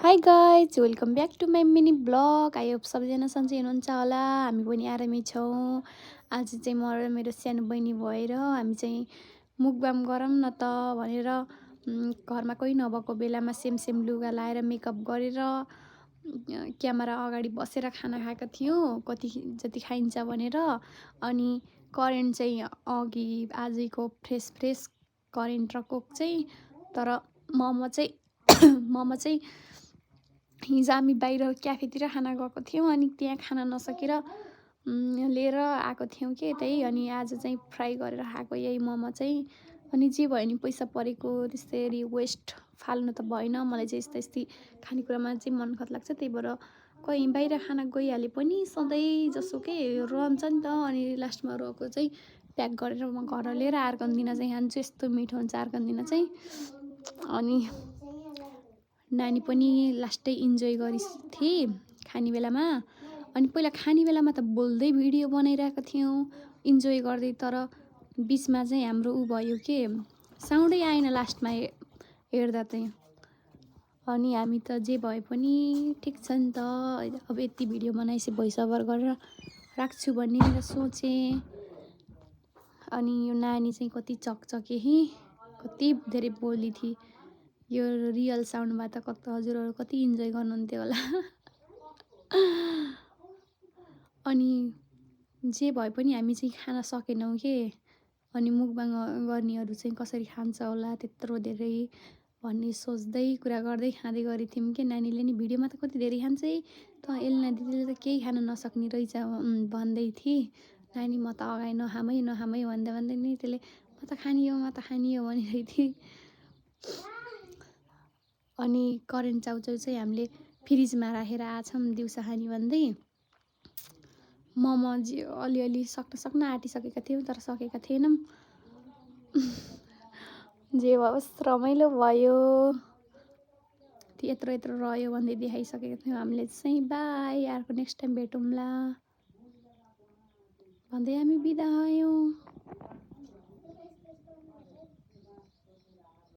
High guys welcome back to my mini blog. I hope सबैजना सन्चै हुनुहुन्छ होला। हामी पनि आरामै छौँ। आज चाहिँ म र मेरो सानो बहिनी भएर हामी चाहिँ मुकबाम गरौँ न त भनेर घरमा कोही नभएको बेलामा सेम सेम लुगा लाएर मेकअप गरेर क्यामेरा अगाडि बसेर खाना खाएका थियौँ कति जति खाइन्छ भनेर। अनि करेन्ट चाहिँ अघि आजैको फ्रेस करेन्ट र कोक चाहिँ, तर मोमो चाहिँ हिजो हामी बाहिर क्याफेतिर खाना गएको थियौँ अनि त्यहाँ खाना नसकेर लिएर आएको थियौँ कि त्यही। अनि आज चाहिँ फ्राई गरेर खाएको यही मोमो चाहिँ। अनि जे भयो नि पैसा परेको त्यसरी वेस्ट फाल्नु त भएन। मलाई चाहिँ यस्तै खानेकुरामा चाहिँ मन खत लाग्छ, त्यही भएर कोही बाहिर खाना गइहाले पनि सधैँ जसो के रहन्छ नि त। अनि लास्टमा रहेको चाहिँ प्याक गरेर म घर लिएर अर्को दिन चाहिँ खान्छु। यस्तो मिठो हुन्छ अर्को दिन चाहिँ। अनि नानी पनि लास्टै इन्जोय गरेथे खाने बेलामा। अनि पहिला खाने बेलामा त बोल्दै भिडियो बनाइरहेको थियौँ इन्जोय गर्दै, तर बिचमा चाहिँ हाम्रो भयो के साउन्डै आएन लास्टमा हेर्दा चाहिँ। अनि हामी त जे भए पनि ठिक छ नि त, अब यति भिडियो बनाएपछि भोइस ओभर गरेर राख्छु भन्ने सोचेँ। अनि यो नानी चाहिँ कति चकचके कति धेरै बोली थिए। यो रियल साउन्डमा त हजुरहरू कति इन्जोय गर्नुहुन्थ्यो होला। अनि जे भए पनि हामी चाहिँ खान सकेनौँ के। अनि मुकबाङ गर्नेहरू चाहिँ कसरी खान्छ होला त्यत्रो धेरै भन्ने सोच्दै कुरा गर्दै खाँदै गरेको थियौँ कि। नानीले नि भिडियोमा त कति धेरै खान्छ है, त एलिना दिदीले त केही खान नसक्ने रहेछ भन्दै थिए। नानी म त अगाडि नखामै भन्दै नि त्यसले म त खानी हो भनिरहेको थिएँ। अनि करेन्ट चाउचाउ चाहिँ हामीले फ्रिजमा राखेर आछौँ दिउँसो खाने भन्दै। मोमो अलिअलि सक्न आँटिसकेका थियौँ तर सकेका थिएनौँ। जे होस् रमाइलो भयो। यत्रो रह्यो भन्दै देखाइसकेका थियौँ हामीले चाहिँ। बाई, अर्को नेक्स्ट टाइम भेटौँला भन्दै हामी बिदा भयौँ।